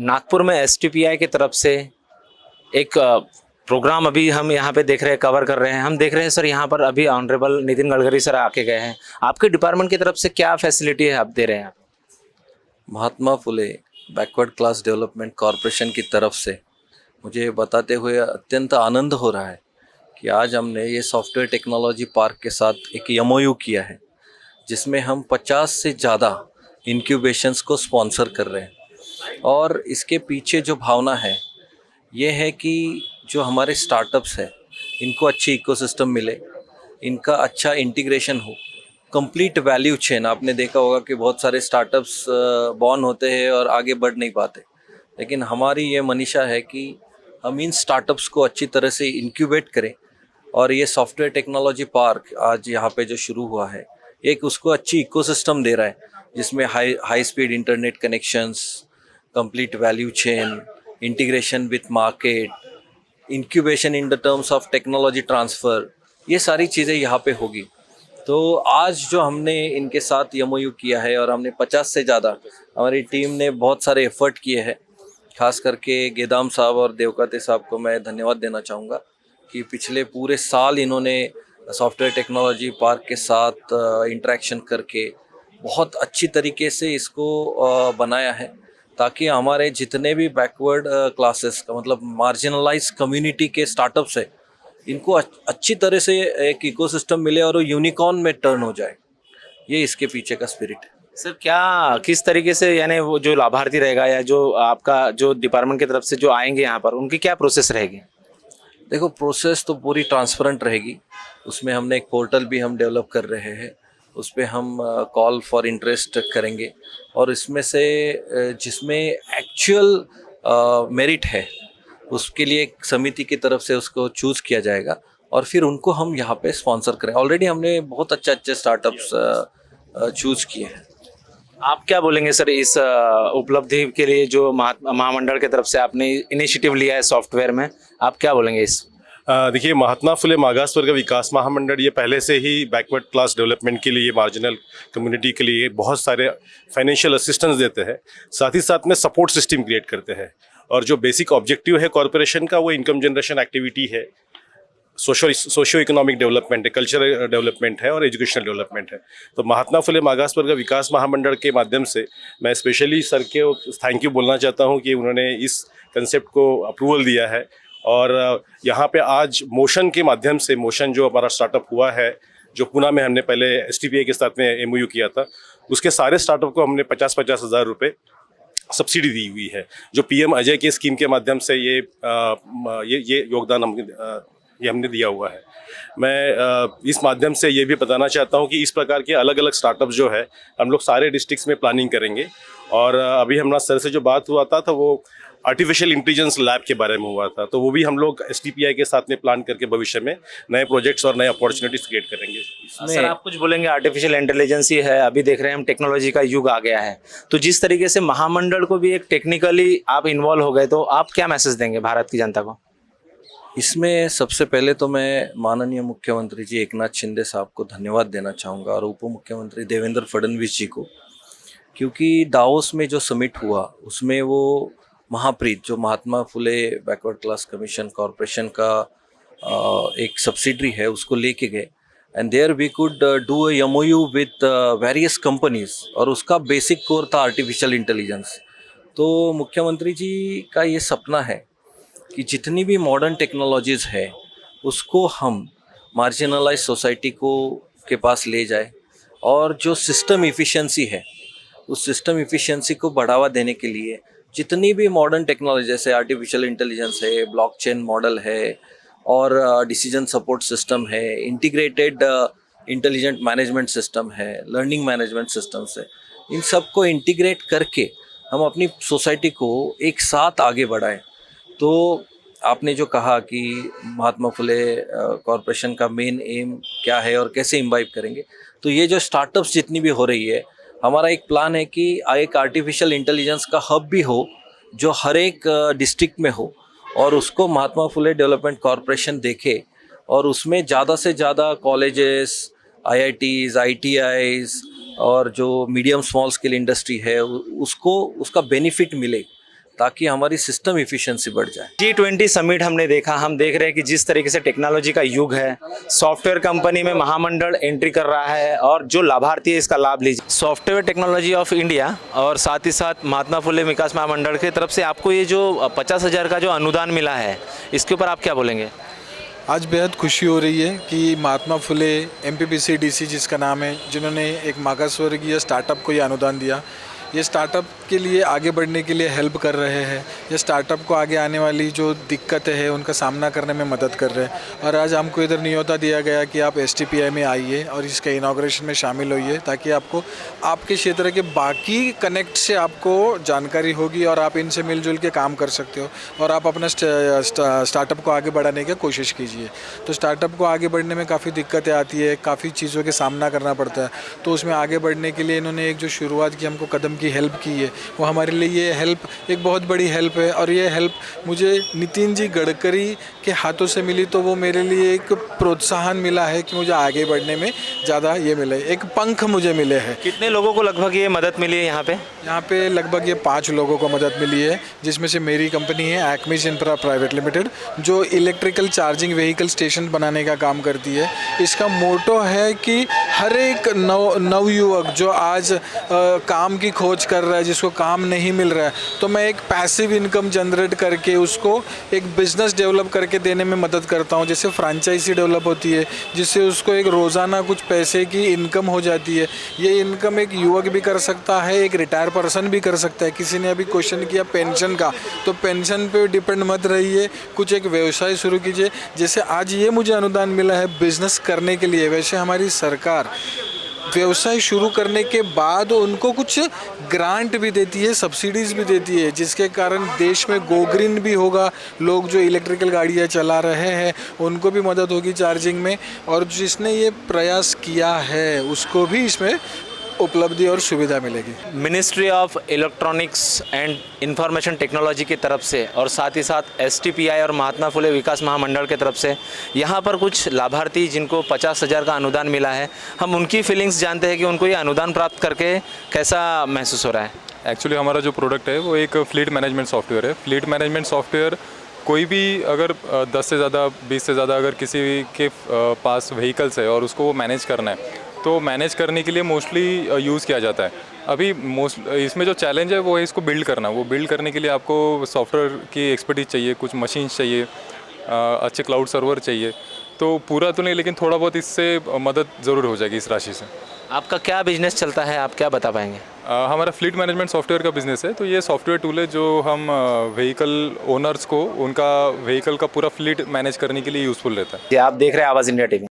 नागपुर में एसटीपीआई की तरफ से एक प्रोग्राम अभी हम यहाँ पे देख रहे हैं, कवर कर रहे हैं। हम देख रहे हैं सर, यहाँ पर अभी ऑनरेबल नितिन गडकरी सर आके गए हैं। आपके डिपार्टमेंट की तरफ से क्या फैसिलिटी है आप दे रहे हैं? महात्मा Phule backward class development corporation की तरफ से मुझे ये बताते हुए अत्यंत आनंद हो रहा है कि आज हमने ये सॉफ्टवेयर टेक्नोलॉजी पार्क के साथ एक एमओयू किया है, जिसमें हम 50 से ज़्यादा इंक्यूबेशंस को स्पॉन्सर कर रहे हैं। और इसके पीछे जो भावना है ये है कि जो हमारे स्टार्टअप्स हैं इनको अच्छी इकोसिस्टम मिले, इनका अच्छा इंटीग्रेशन हो, कंप्लीट वैल्यू चेन। आपने देखा होगा कि बहुत सारे स्टार्टअप्स बॉर्न होते हैं और आगे बढ़ नहीं पाते, लेकिन हमारी ये मनीषा है कि हम इन स्टार्टअप्स को अच्छी तरह से इंक्यूबेट करें। और ये सॉफ्टवेयर टेक्नोलॉजी पार्क आज यहाँ पे जो शुरू हुआ है, एक उसको अच्छी इकोसिस्टम दे रहा है, जिसमें high speed internet connections, complete value chain, integration with market, incubation in the terms of technology transfer, ये सारी चीज़ें यहाँ पे होगी। तो आज जो हमने इनके साथ एमओयू किया है और हमने 50 से ज़्यादा, हमारी टीम ने बहुत सारे एफर्ट किए हैं। खास करके गेदाम साहब और देवकाते साहब को मैं धन्यवाद देना चाहूँगा कि पिछले पूरे साल इन्होंने सॉफ्टवेयर टेक्नोलॉजी पार्क के साथ इंटरेक्शन करके बहुत अच्छी तरीके से इसको बनाया है, ताकि हमारे जितने भी बैकवर्ड क्लासेस का मतलब मार्जिनलाइज कम्युनिटी के स्टार्टअप्स है, इनको अच्छी तरह से एक इकोसिस्टम मिले और वो यूनिकॉर्न में टर्न हो जाए। ये इसके पीछे का स्पिरिट है। सर क्या किस तरीके से, यानी वो जो लाभार्थी रहेगा या जो आपका जो डिपार्टमेंट की तरफ से जो आएंगे यहाँ पर, उनकी क्या प्रोसेस रहेगी? देखो, प्रोसेस तो पूरी ट्रांसपेरेंट रहेगी। उसमें हमने एक पोर्टल भी हम डेवलप कर रहे हैं, उस पर हम कॉल फॉर इंटरेस्ट करेंगे और इसमें से जिसमें एक्चुअल मेरिट है उसके लिए एक समिति की तरफ से उसको चूज़ किया जाएगा और फिर उनको हम यहाँ पे स्पॉन्सर करें। ऑलरेडी हमने बहुत अच्छे स्टार्टअप्स चूज़ किए हैं। आप क्या बोलेंगे सर इस उपलब्धि के लिए जो महामंडल की तरफ से आपने इनिशिएटिव लिया है सॉफ्टवेयर में, आप क्या बोलेंगे इस? देखिए, महात्मा फुले मागास वर्ग विकास महामंडल ये पहले से ही बैकवर्ड क्लास डेवलपमेंट के लिए, मार्जिनल कम्युनिटी के लिए बहुत सारे फाइनेंशियल असिस्टेंस देते हैं। साथ ही साथ में सपोर्ट सिस्टम क्रिएट करते हैं और जो बेसिक ऑब्जेक्टिव है कॉरपोरेशन का वो इनकम जनरेशन एक्टिविटी है, सोशो इकोनॉमिक डेवलपमेंट है, कल्चरल डेवलपमेंट है और एजुकेशनल डेवलपमेंट है। तो महात्मा फुले मागास वर्ग विकास महामंडल के माध्यम से मैं स्पेशली सर के थैंक यू बोलना चाहता हूँ कि उन्होंने इस कंसेप्ट को अप्रूवल दिया है। और यहाँ पे आज मोशन के माध्यम से, मोशन जो हमारा स्टार्टअप हुआ है, जो पुणे में हमने पहले एसटीपीआई के साथ में एमओयू किया था, उसके सारे स्टार्टअप को हमने 50-50 हज़ार रुपये सब्सिडी दी हुई है, जो पीएम अजय के स्कीम के माध्यम से ये योगदान हमने दिया हुआ है। मैं इस माध्यम से ये भी बताना चाहता हूँ कि इस प्रकार के अलग अलग स्टार्टअप जो है हम लोग सारे डिस्ट्रिक्ट्स में प्लानिंग करेंगे। और अभी हमारा सर से जो बात हुआ था वो आर्टिफिशियल इंटेलिजेंस लैब के बारे में हुआ था, तो वो भी हम लोग एसटीपीआई के साथ में प्लान करके भविष्य में नए प्रोजेक्ट्स और नए अपॉर्चुनिटीज क्रिएट करेंगे। सर आप कुछ बोलेंगे? आर्टिफिशियल इंटेलिजेंस ही है, अभी देख रहे हैं हम टेक्नोलॉजी का युग आ गया है, तो जिस तरीके से महामंडल को भी एक टेक्निकली आप इन्वॉल्व हो गए, तो आप क्या मैसेज देंगे भारत की जनता को? इसमें सबसे पहले तो मैं माननीय मुख्यमंत्री जी एकनाथ शिंदे साहब को धन्यवाद देना चाहूँगा और उप मुख्यमंत्री देवेंद्र फडणवीस जी को, क्योंकि दावोस में जो समिट हुआ उसमें वो महाप्रीत, जो Mahatma Phule backward class commission corporation का एक सब्सिडरी है, उसको लेके गए and there we could do a MOU with various companies और उसका बेसिक कोर था आर्टिफिशियल इंटेलिजेंस। तो मुख्यमंत्री जी का ये सपना है कि जितनी भी मॉडर्न टेक्नोलॉजीज़ है उसको हम मार्जिनलाइज सोसाइटी को के पास ले जाए और जो सिस्टम इफ़िशियंसी है उस सिस्टम इफ़िशियंसी को बढ़ावा देने के लिए जितनी भी मॉडर्न टेक्नोलॉजी, जैसे आर्टिफिशियल इंटेलिजेंस है, ब्लॉकचेन मॉडल है और डिसीजन सपोर्ट सिस्टम है, इंटीग्रेटेड इंटेलिजेंट मैनेजमेंट सिस्टम है, लर्निंग मैनेजमेंट सिस्टम्स है, इन सब को इंटीग्रेट करके हम अपनी सोसाइटी को एक साथ आगे बढ़ाएं। तो आपने जो कहा कि महात्मा फुले कॉरपोरेशन का मेन एम क्या है और कैसे इम्बाइब करेंगे, तो ये जो स्टार्टअप्स जितनी भी हो रही है, हमारा एक प्लान है कि एक आर्टिफिशियल इंटेलिजेंस का हब भी हो जो हर एक डिस्ट्रिक्ट में हो और उसको महात्मा फुले डेवलपमेंट कॉरपोरेशन देखे और उसमें ज़्यादा से ज़्यादा कॉलेजेस, आईआईटीज़, आईटीआईज़ और जो मीडियम स्मॉल स्केल इंडस्ट्री है उसको उसका बेनिफिट मिले, ताकि हमारी सिस्टम इफिशिएंसी बढ़ जाए। G20 समिट हमने देखा, हम देख रहे हैं कि जिस तरीके से टेक्नोलॉजी का युग है, सॉफ्टवेयर कंपनी में महामंडल एंट्री कर रहा है और जो लाभार्थी है इसका लाभ लीजिए। सॉफ्टवेयर टेक्नोलॉजी ऑफ इंडिया और साथ ही साथ महात्मा फुले विकास महामंडल की तरफ से आपको ये जो 50,000 का जो अनुदान मिला है, इसके ऊपर आप क्या बोलेंगे? आज बेहद खुशी हो रही है कि महात्मा फुले MPPCDC जिसका नाम है, जिन्होंने एक मागासवर्गीय स्टार्टअप को ये अनुदान दिया। ये स्टार्टअप के लिए आगे बढ़ने के लिए हेल्प कर रहे हैं। ये स्टार्टअप को आगे आने वाली जो दिक्कतें हैं उनका सामना करने में मदद कर रहे हैं। और आज हमको इधर न्योता दिया गया कि आप STPI में आइए और इसके इनाग्रेशन में शामिल होइए, ताकि आपको आपके क्षेत्र के बाकी कनेक्ट से आपको जानकारी होगी और आप इनसे मिलजुल के काम कर सकते हो और आप अपना स्टार्टअप को आगे बढ़ाने की कोशिश कीजिए। तो स्टार्टअप को आगे बढ़ने में काफ़ी दिक्कतें आती है, काफ़ी चीज़ों के सामना करना पड़ता है। तो उसमें आगे बढ़ने के लिए इन्होंने एक जो शुरुआत की, हमको कदम की हेल्प की है, वो हमारे लिए ये हेल्प एक बहुत बड़ी हेल्प है। और ये हेल्प मुझे नितिन जी गडकरी के हाथों से मिली, तो वो मेरे लिए एक प्रोत्साहन मिला है कि मुझे आगे बढ़ने में ज़्यादा ये मिले, एक पंख मुझे मिले हैं। कितने लोगों को लगभग ये मदद मिली है यहाँ पे? यहाँ पे लगभग ये 5 लोगों को मदद मिली है, जिसमें से मेरी कंपनी है एक्मिस इंफ्रा प्राइवेट लिमिटेड, जो इलेक्ट्रिकल चार्जिंग व्हीकल स्टेशन बनाने का काम करती है। इसका मोटो है कि हर एक नवयुवक जो आज काम की खोज कर रहा है, जिसको काम नहीं मिल रहा है, तो मैं एक पैसिव इनकम जनरेट करके उसको एक बिज़नेस डेवलप करके देने में मदद करता हूँ। जैसे फ्रेंचाइजी डेवलप होती है, जिससे उसको एक रोज़ाना कुछ पैसे की इनकम हो जाती है। ये इनकम एक युवक भी कर सकता है, एक रिटायर पर्सन भी कर सकता है। किसी ने अभी क्वेश्चन किया पेंशन का, तो पेंशन पे डिपेंड मत रहिए, कुछ एक व्यवसाय शुरू कीजिए। जैसे आज ये मुझे अनुदान मिला है बिज़नेस करने के लिए, वैसे हमारी सरकार व्यवसाय शुरू करने के बाद उनको कुछ ग्रांट भी देती है, सब्सिडीज़ भी देती है, जिसके कारण देश में गो ग्रीन भी होगा। लोग जो इलेक्ट्रिकल गाड़ियाँ चला रहे हैं उनको भी मदद होगी चार्जिंग में, और जिसने ये प्रयास किया है उसको भी इसमें उपलब्धि और सुविधा मिलेगी। Ministry of electronics and information technology की तरफ से और साथ ही साथ STPI और महात्मा फुले विकास महामंडल की तरफ से यहाँ पर कुछ लाभार्थी जिनको 50,000 का अनुदान मिला है, हम उनकी फीलिंग्स जानते हैं कि उनको ये अनुदान प्राप्त करके कैसा महसूस हो रहा है। एक्चुअली हमारा जो प्रोडक्ट है वो एक फ्लीट मैनेजमेंट सॉफ्टवेयर है। फ्लीट मैनेजमेंट सॉफ्टवेयर कोई भी अगर 10 से ज़्यादा 20 से ज़्यादा अगर किसी के पास व्हीकल्स है और उसको वो मैनेज करना है, तो मैनेज करने के लिए मोस्टली यूज़ किया जाता है। अभी इसमें जो चैलेंज है वो है इसको बिल्ड करना। वो बिल्ड करने के लिए आपको सॉफ्टवेयर की एक्सपर्टीज चाहिए, कुछ मशीन्स चाहिए, अच्छे क्लाउड सर्वर चाहिए। तो पूरा तो नहीं, लेकिन थोड़ा बहुत इससे मदद ज़रूर हो जाएगी इस राशि से। आपका क्या बिजनेस चलता है, आप क्या बता पाएंगे? हमारा फ्लीट मैनेजमेंट सॉफ्टवेयर का बिज़नेस है। तो ये सॉफ्टवेयर टूल है जो हम व्हीकल ओनर्स को उनका व्हीकल का पूरा फ्लीट मैनेज करने के लिए यूज़फुल रहता है। जी, आप देख रहे हैं आवाज़ इंडिया TV।